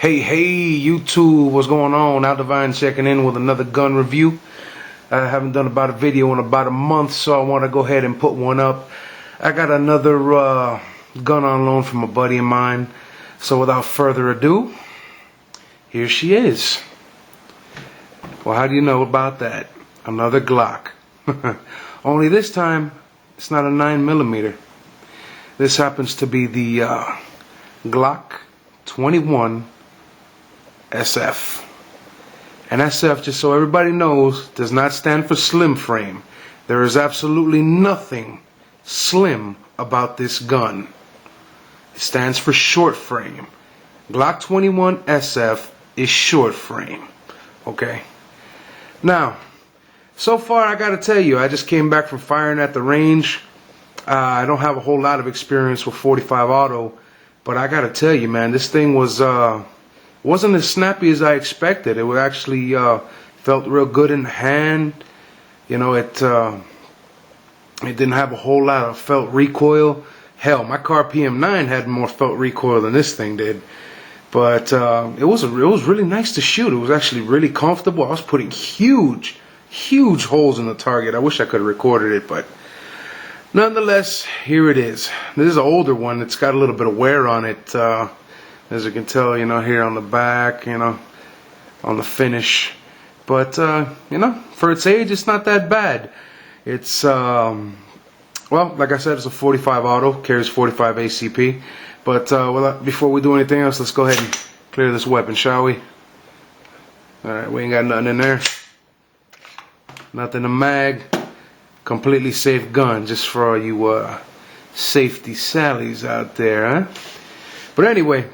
Hey, YouTube, what's going on? Al Divine checking in with another gun review. I haven't done about a video in about a month, so I want to go ahead and put one up. I got another gun on loan from a buddy of mine. So without further ado, here she is. Well, how do you know about that? Another Glock. Only this time, it's not a 9mm. This happens to be the Glock 21 SF. And SF, just so everybody knows, does not stand for slim frame. There is absolutely nothing slim about this gun. It stands for short frame. Glock 21 SF is short frame. Okay. Now, so far I gotta tell you, I just came back from firing at the range. I don't have a whole lot of experience with 45 auto, but I gotta tell you, man, this thing was wasn't as snappy as I expected. It actually felt real good in the hand. You know, it didn't have a whole lot of felt recoil. Hell, my car PM9 had more felt recoil than this thing did. But it was really nice to shoot. It was actually really comfortable. I was putting huge holes in the target. I wish I could have recorded it, but nonetheless, here it is. This is an older one. It's got a little bit of wear on it. As you can tell, you know, here on the back, you know, on the finish. But, you know, for its age, it's not that bad. It's, well, like I said, it's a 45 auto, carries 45 ACP. But, before we do anything else, let's go ahead and clear this weapon, shall we? Alright, we ain't got nothing in there. Nothing in the mag. Completely safe gun, just for all you, safety sallies out there, huh? But anyway,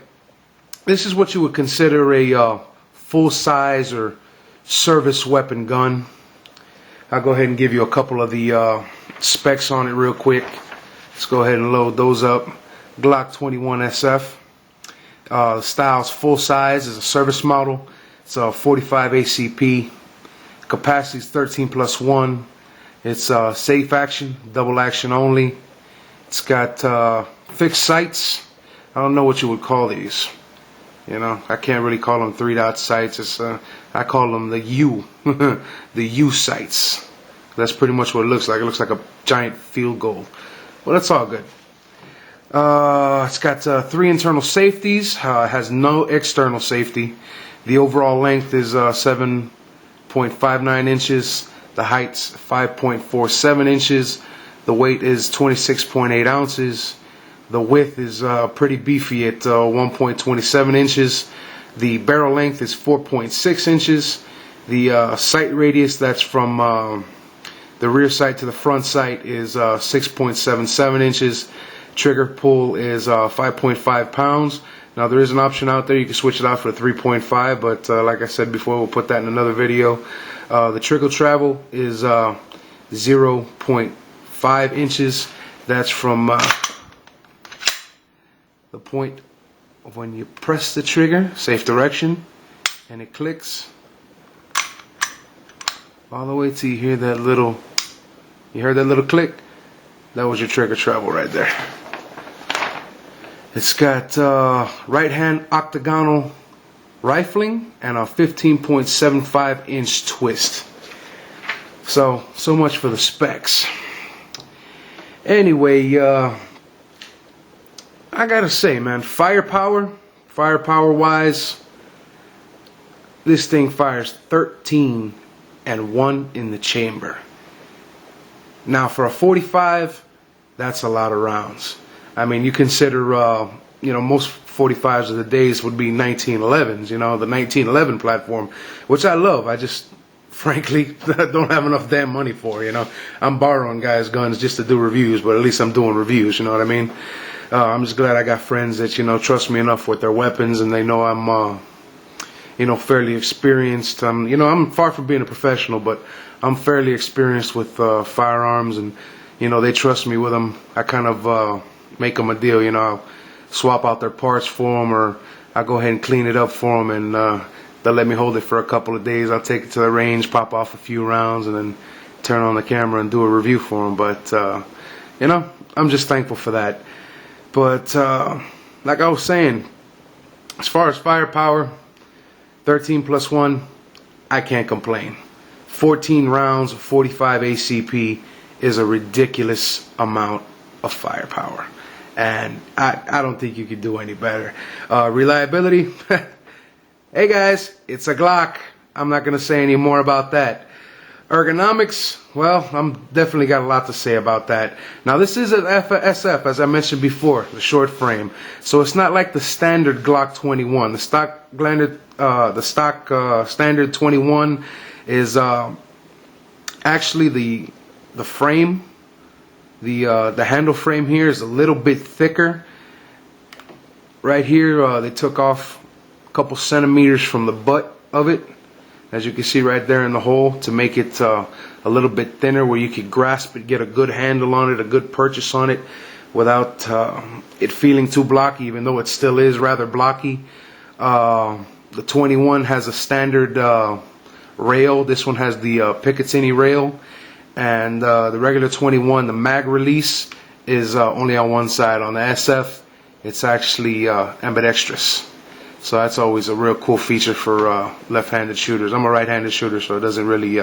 this is what you would consider a full-size or service weapon gun. I'll go ahead and give you a couple of the specs on it real quick. Let's go ahead and load those up. Glock 21 SF. The style's full-size, is a service model. It's a 45 ACP. Capacity is 13+1. It's safe action, double action only. It's got fixed sights. I don't know what you would call these. You know, I can't really call them 3-dot sights. It's I call them the U, the U sights. That's pretty much what it looks like. It looks like a giant field goal. Well, that's all good. It's got 3 internal safeties. It has no external safety. The overall length is 7.59 inches. The height's 5.47 inches. The weight is 26.8 ounces. The width is pretty beefy at 1.27 inches. The barrel length is 4.6 inches. The sight radius, that's from the rear sight to the front sight, is 6.77 inches. Trigger pull is 5.5 pounds. Now there is an option out there, you can switch it out for 3.5, but like I said before, we'll put that in another video. The trigger travel is 0.5 inches. That's from the point of when you press the trigger, safe direction, and it clicks all the way till you hear that little, you heard that little click? That was your trigger travel right there. It's got right hand octagonal rifling and a 15.75 inch twist. So much for the specs. Anyway, I gotta say, man, firepower wise, this thing fires 13 and 1 in the chamber. Now for a 45, that's a lot of rounds. I mean, you consider, you know, most 45s of the days would be 1911s, you know, the 1911 platform, which I love. I just, frankly, don't have enough damn money for, you know. I'm borrowing guys' guns just to do reviews, but at least I'm doing reviews, you know what I mean? I'm just glad I got friends that, you know, trust me enough with their weapons, and they know I'm, you know, fairly experienced. You know, I'm far from being a professional, but I'm fairly experienced with firearms, and, you know, they trust me with them. I kind of make them a deal, you know. I'll swap out their parts for them, or I'll go ahead and clean it up for them, and they'll let me hold it for a couple of days. I'll take it to the range, pop off a few rounds, and then turn on the camera and do a review for them. But, you know, I'm just thankful for that. But like I was saying, As far as firepower, 13 plus 1, I can't complain. 14 rounds of 45 ACP is a ridiculous amount of firepower. And I don't think you could do any better. Reliability, hey guys, it's a Glock. I'm not going to say any more about that. Ergonomics, well, I'm definitely got a lot to say about that. Now this is an SF, as I mentioned before, the short frame. So it's not like the standard Glock 21. The stock standard 21 is actually the frame, the handle frame here is a little bit thicker. Right here, they took off a couple centimeters from the butt of it, as you can see right there in the hole, to make it a little bit thinner where you could grasp it, get a good handle on it, a good purchase on it without it feeling too blocky, even though it still is rather blocky. The 21 has a standard rail. This one has the Picatinny rail, and the regular 21, the mag release, is only on one side. On the SF, it's actually ambidextrous. So that's always a real cool feature for left-handed shooters. I'm a right-handed shooter, so it doesn't really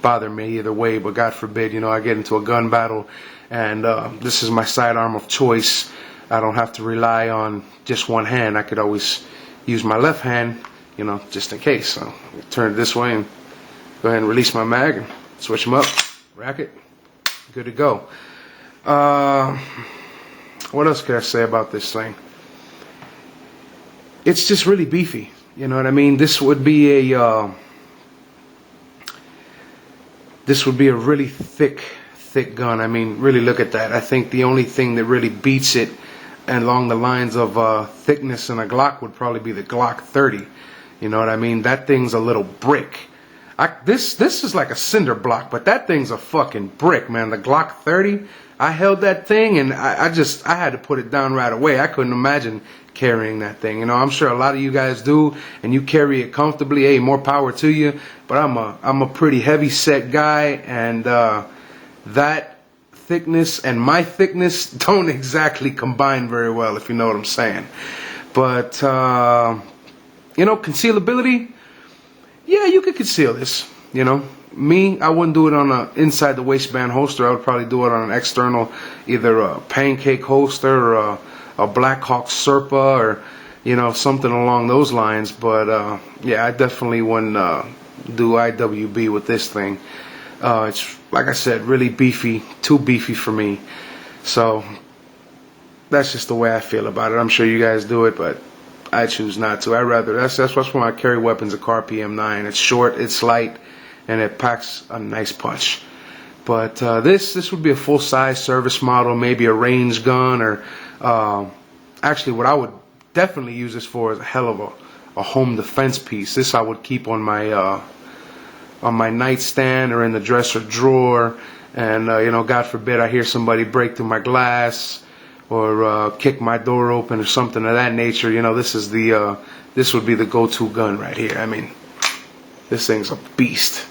bother me either way. But God forbid, I get into a gun battle, and this is my sidearm of choice. I don't have to rely on just one hand. I could always use my left hand, just in case. So turn it this way and go ahead and release my mag and switch them up, rack it, good to go. What else could I say about this thing? It's just really beefy, you know what I mean? This would be a really thick gun. I mean, really look at that. I think the only thing that really beats it along the lines of thickness in a Glock would probably be the Glock 30. You know what I mean? That thing's a little brick. This is like a cinder block, but that thing's a fucking brick, man. The Glock 30, I held that thing and I had to put it down right away. I couldn't imagine carrying that thing. I'm sure a lot of you guys do, and you carry it comfortably. Hey, more power to you. But I'm a pretty heavy set guy, and that thickness and my thickness don't exactly combine very well, if you know what I'm saying. But concealability, yeah, you could conceal this. Me, I wouldn't do it on a inside the waistband holster. I would probably do it on an external, either a pancake holster or a Black Hawk Serpa, or something along those lines. But yeah, I definitely wouldn't do IWB with this thing. It's, like I said, really beefy, too beefy for me. So that's just the way I feel about it. I'm sure you guys do it, but I choose not to. That's why I carry weapons, a Car PM9. It's short, it's light, and it packs a nice punch. But this would be a full-size service model, maybe a range gun, or actually what I would definitely use this for is a hell of a home defense piece. This I would keep on my nightstand or in the dresser drawer, and God forbid I hear somebody break through my glass or kick my door open or something of that nature. This would be the go-to gun right here. I mean, this thing's a beast.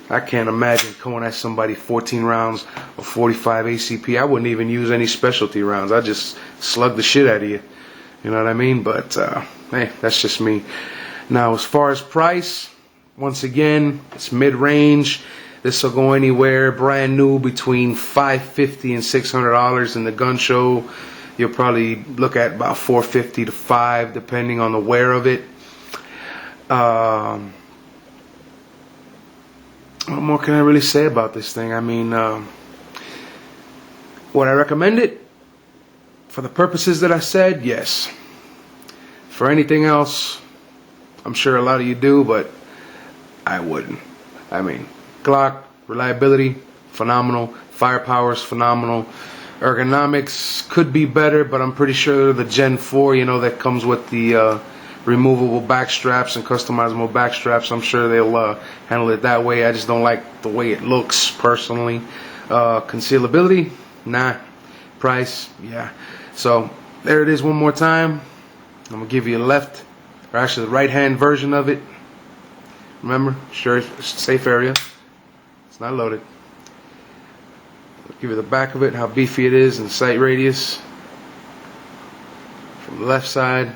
I can't imagine going at somebody 14 rounds of 45 ACP. I wouldn't even use any specialty rounds. I'd just slug the shit out of you. You know what I mean? But hey, that's just me. Now, as far as price, once again, it's mid-range. This will go anywhere brand new between $550 and $600. In the gun show, you'll probably look at about $450 to $500, depending on the wear of it. What more can I really say about this thing? I mean, would I recommend it? For the purposes that I said, yes. For anything else, I'm sure a lot of you do, but I wouldn't. I mean, Glock, reliability, phenomenal. Firepower is phenomenal. Ergonomics could be better, but I'm pretty sure the Gen 4, that comes with the removable back straps and customizable back straps, I'm sure they'll handle it that way. I just don't like the way it looks personally. Concealability, nah. Price, yeah. So there it is one more time. I'm gonna give you a left, or actually the right hand version of it. Remember, sure, safe area. It's not loaded. I'll give you the back of it, how beefy it is, and sight radius. From the left side,